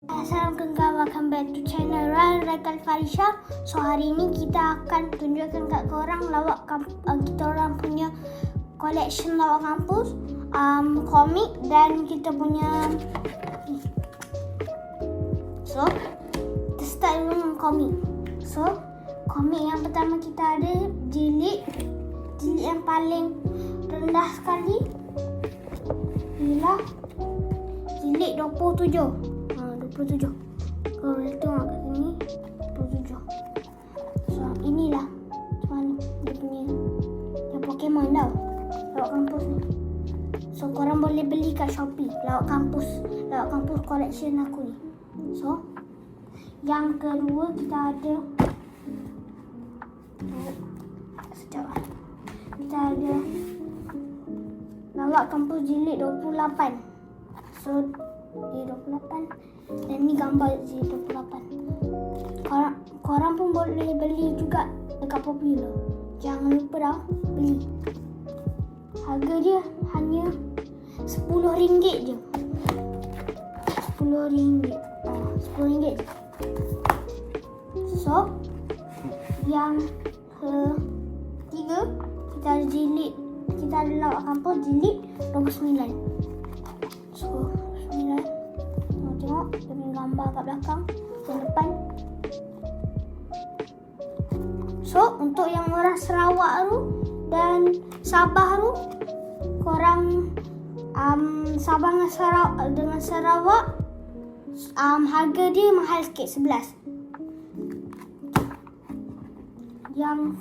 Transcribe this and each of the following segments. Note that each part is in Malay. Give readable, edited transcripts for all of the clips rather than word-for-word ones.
Assalamualaikum guys, welcome back to channel Raikal Farisha. So hari ni kita akan tunjukkan kat korang lawak kita orang punya collection lawak kampus, komik dan kita punya. So kita start dulu dengan komik. So komik yang pertama kita ada jilid yang paling rendah sekali ialah jilid 27. 27. Kalau boleh tengok kat sini 27. So inilah mana dia punya yang Pokemon tau, lawak kampus ni. So korang boleh beli kat Shopee, lawak kampus collection aku ni. So yang kedua kita ada kita ada lawak kampus jilid 28. So jilid 28 dan ni gambar jilid 28. Korang pun boleh beli juga dekat Popular. Jangan lupa dah beli. Harga dia hanya RM10 je. RM10. RM10 je. So yang ketiga kita ada lawak kampus jilid 29. So 29. Tengok dia punya gambar kat belakang, yang depan. So untuk yang orang Sarawak tu dan Sabah tu, korang Sabah dengan Sarawak harga dia mahal sikit, 11. Yang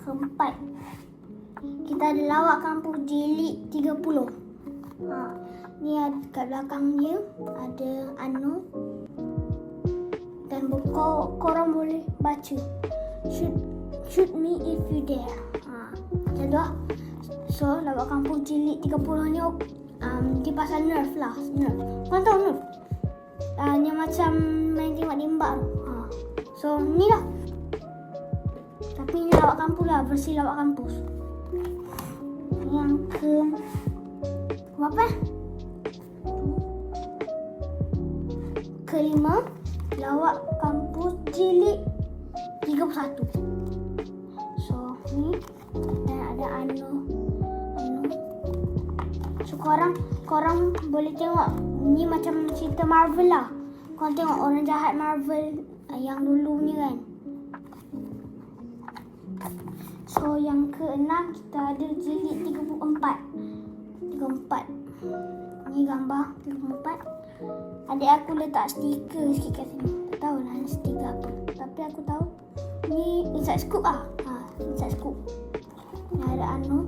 keempat kita ada lawak kampus jilid 30. Ni ada kat belakang dia ada Anu dan korang boleh baca shoot me if you dare. Macam tu lah. So lawak kampus jilid 30 ni dia pasal Nerf lah. Nerf. Korang tahu Nerf? Yang macam main tembak tembak tu. So ni lah. Tapi ni lawak kampus lah, versi lawak kampus. Yang berapa? Kelima, lawak kampus jilid 31. So ni dan ada Anu. So korang boleh tengok ni macam cerita Marvel lah. Korang tengok orang jahat Marvel yang dulu ni kan. So yang keenam kita ada jilid 34. Ni gambar 34. Adik aku letak stiker sikit kat sini. Tak tahu lah stiker apa. Tapi aku tahu ni inside scoop lah. Inside scoop. Ni ada Anu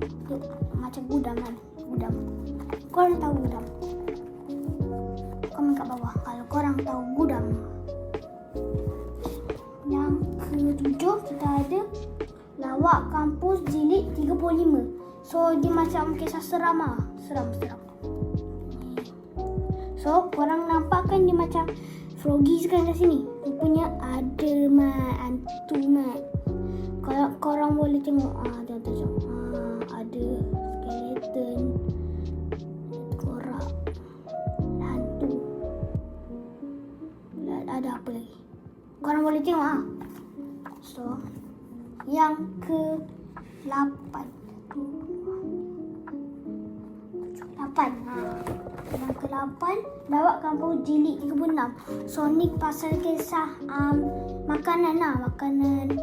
macam gudam kan. Gudam. Korang tahu gudam? Komen kat bawah kalau korang tahu gudam. Yang ketujuh kita ada lawak kampus jilid 35. So dia macam kisah seram lah. Seram. So korang nampak kan dia macam Froggy kan kat sini. Rupanya ada hantu mat. Kalau korang boleh tengok ada skeleton, korak, hantu. Ada apa lagi? Korang boleh tengok So yang ke-8. Yang ke-8 lawak kampus jilid 36. So ni pasal kisah makanan.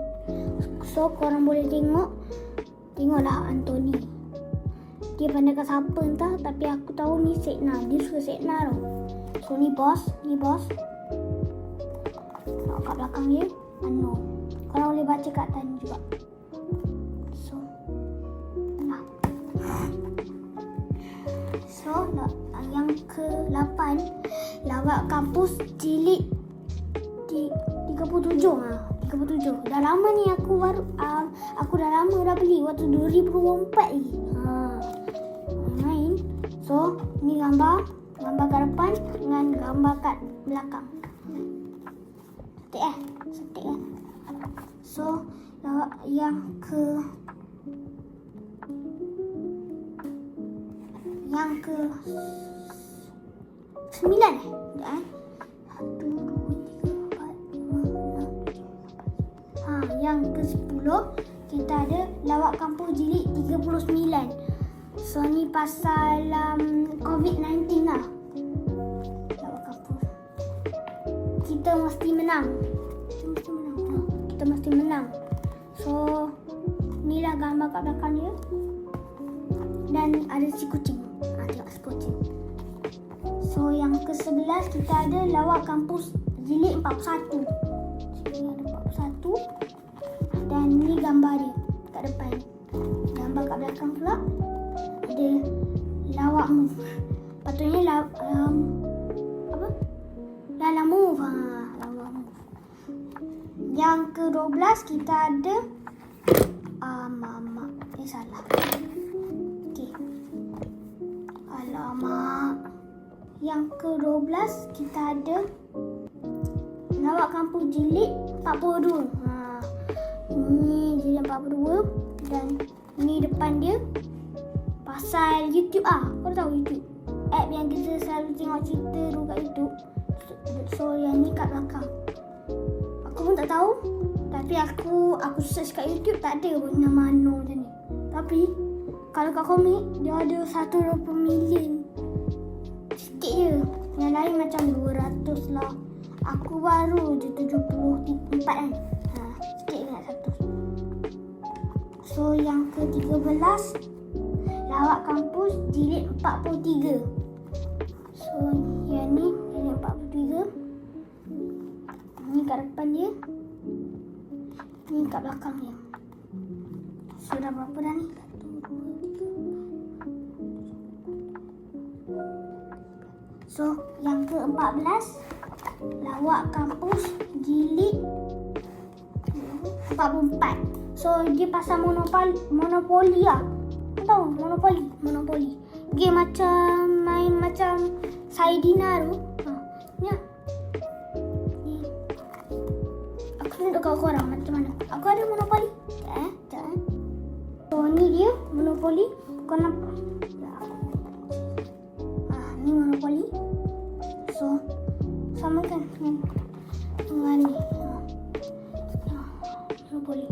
So korang boleh tengoklah Anthony. Dia pandai kat siapa entah, tapi aku tahu ni Sekna. Dia suka Sekna tau. So ni bos. Tengok kat belakang dia Anu. Korang boleh baca kat atas juga. So yang ke-8 lawak kampus jilid 37. 37. Dah lama ni aku dah lama dah beli waktu 2024 lagi. Main. So ni gambar kat depan dengan gambar kat belakang. Setik kan. So yang ke yang ke 9 Yang ke-10 kita ada Lawak Kampung Jilid 39. So ni pasal COVID-19 lah. Lawak kampung. Kita mesti menang. Kita mesti menang. So inilah gambar kat belakang dia. Dan ada si kucing. Tengok si kucing. So yang ke-11 kita ada Lawak Kampung Jilid 41. Sini ada 41. Dan ni gambar dia kat depan. Gambar kat belakang pula ada lawak move. Patutnya apa? Lala move. Lawak move. Yang ke-12 kita ada salah. Okey. Alamak. Yang ke-12 kita ada Lawak Kampung Jilid 42. Ini jilid 42 dan ni depan dia pasal YouTube Kau tahu YouTube? App yang kita selalu tengok cerita tu kat YouTube. So yang ni kat belakang. Aku pun tak tahu. Tapi aku search kat YouTube tak ada pun nama Ano macam ni. Tapi kalau kat komik dia ada 120 million. Sikit je. Yang lain macam 200 lah. Aku baru je 74 kan. Sikit ingat 100. So yang ke-13 Lawak Kampus Jilid 43. So yang ni jilid 43. Ni kat depan dia. Ni kat belakang dia. So dah berapa dah ni? 1, 2, 3. So yang ke-14 Lawak Kampus Jilid 44. So dia pasal monopoli lah. Kau tahu monopoli. Game main macam Saidina tu. Ni lah. Ni. Aku tunjuk kat korang macam mana. Aku ada monopoli. Sekejap. So ni dia monopoli. Kau nampak? Ni monopoli. So samakan dengan ni. Monopoli.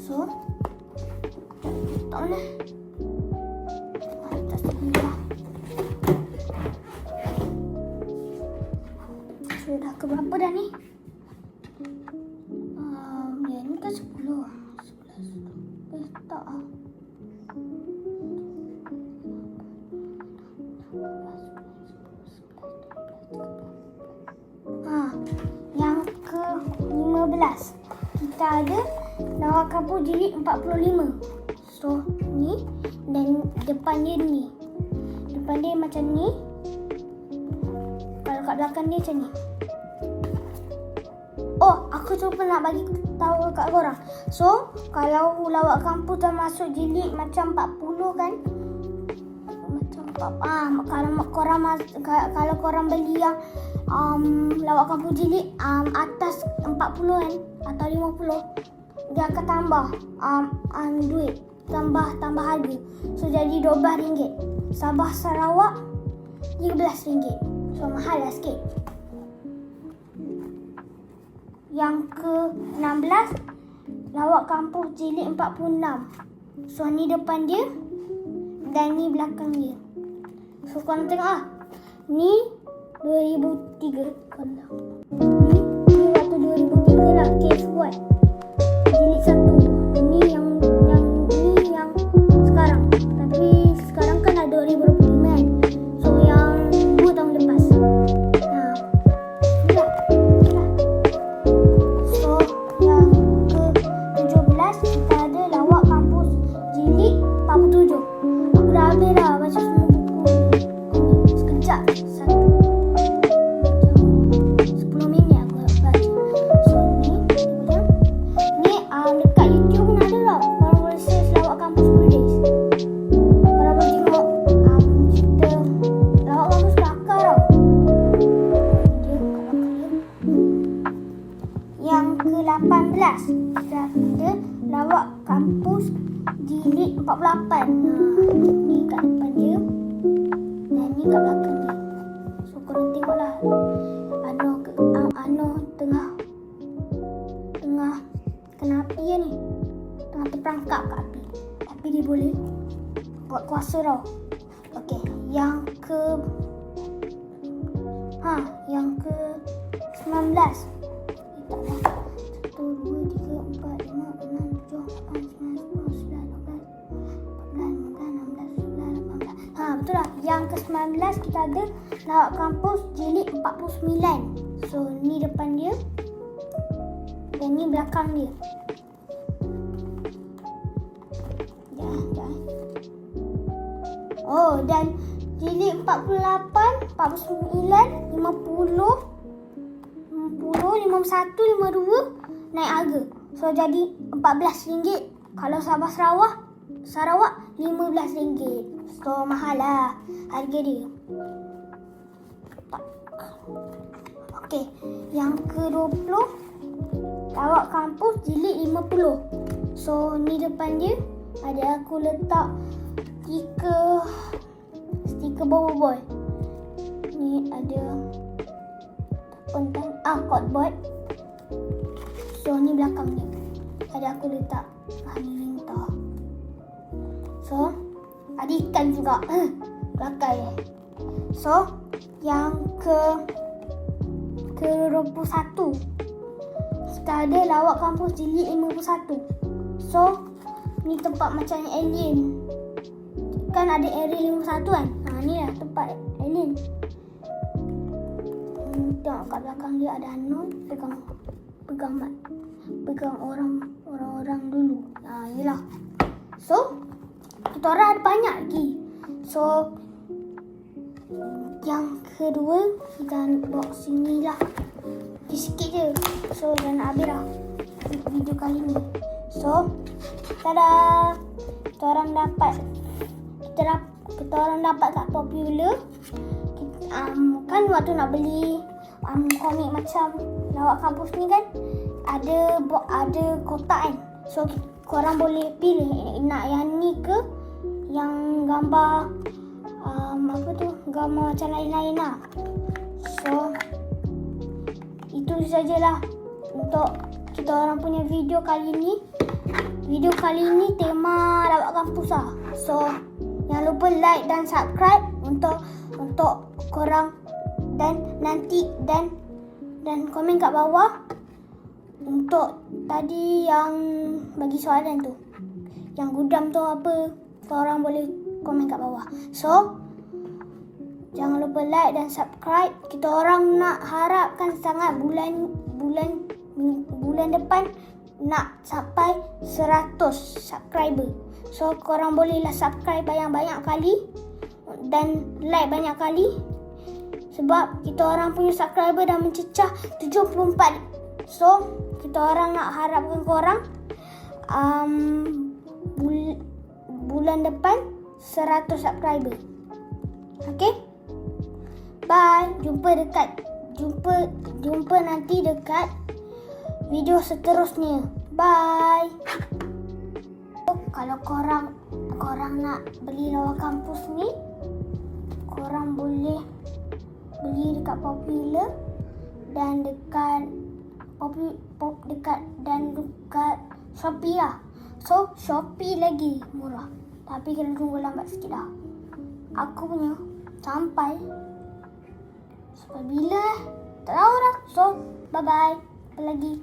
So tak boleh. Tak sebenarnya. Sudah ke berapa dah ni? Yang ni kan 10. 11. Tak lah. Yang ke-15 kita ada Lawak Kampung Jilid 45. So ni dan depan dia ni. Depan dia macam ni. Kalau kat belakang dia macam ni. Oh, aku cuba nak bagi tahu kat korang. So kalau Lawak Kampung termasuk jilid macam 40 kan. Kalau korang beli yang Lawak Kampung Jilid atas 40 kan atau 50, dia akan tambah duit, tambah harga. So jadi RM12. Sabah Sarawak RM13. So mahal lah sikit. Yang ke-16 Lawak Kampung Jilid 46. So ni depan dia dan ni belakang dia. So korang tengok ni 2003 kan. Ni waktu 2003 lah case buat. Jilid 1. Ni yang sekarang. Tapi sekarang kan dah 2025 kan. So yang 2 tahun lepas. So yang ke-17 kita ada Lawak Kampus Jilid 47. Aku dah habis dah baca semua buku. Sekejap. 10 minit aku baca. So ni dekat YouTube pun ada lah. Korang boleh search Lawak Kampus Kulis. Korang boleh tengok cerita Lawak Kampus Kelakar tau. Dia kat belakang dia. Yang ke-18 kita ada Lawak Kampus Jilid 48. Ni kat depan dia dan ni kat belakang dia. So korang tengoklah. dia ni. Tengah terperangkap kat api. Tapi dia boleh buat kuasa tau. Okey, yang ke 19. Tak ada. 1, 2, 3, 4, 5, 6, 7, 8, 9, 10, 11, 12, 13, 14, 15, 16, 17, 18. Betul lah. Yang ke 19 kita ada lawak kampus jilid 49. So ni depan dia dan ni belakang dia. Oh, dan jilid 48, 49, 50, 51, 52 naik harga. So jadi RM14. Kalau Sabah Sarawak RM15. So mahal lah harga dia. Okey, yang ke-20 lawak kampus jilid 50. So ni depan dia ada aku letak stiker boboiboy. Ni ada cardboard. So ni belakang ni. Ada aku letak honey lintah. So ada ikan juga. Belakang. So yang ke-21 kita ada lawak kampus jilid 51. So ni tempat macam alien. Kan ada area 51 kan? Ni lah tempat alien. Tengok kat belakang dia ada Anu pegang orang-orang dulu. Yelah. So kita orang ada banyak lagi. So yang kedua kita bawa sini lah. Sikit je. So dah nak habis dah video kali ni. So tada, kita orang dapat kat Popular. Kan waktu nak beli komik macam lawak kampus ni kan ada kotak kan. So korang boleh pilih nak yang ni ke yang gambar gambar macam lain-lain lah. So itu sajalah untuk kita orang punya video kali ni. Video kali ni tema lawak kampus lah. So jangan lupa like dan subscribe untuk korang dan nanti dan komen kat bawah untuk tadi yang bagi soalan tu. Yang gudam tu apa? Korang boleh komen kat bawah. So jangan lupa like dan subscribe. Kita orang nak harapkan sangat bulan depan nak sampai 100 subscriber. So korang bolehlah subscribe banyak-banyak kali dan like banyak kali. Sebab kita orang punya subscriber dah mencecah 74. So kita orang nak harapkan korang bulan depan 100 subscriber. Okay? Bye. Jumpa nanti dekat video seterusnya. Bye. Kalau korang nak beli lawak kampus ni, korang boleh beli dekat Popular dan dekat Shopee lah. So Shopee lagi murah. Tapi kena tunggu lambat sikit dah. Aku punya sampai bila tak tahu dah. So bye bye. Apa lagi?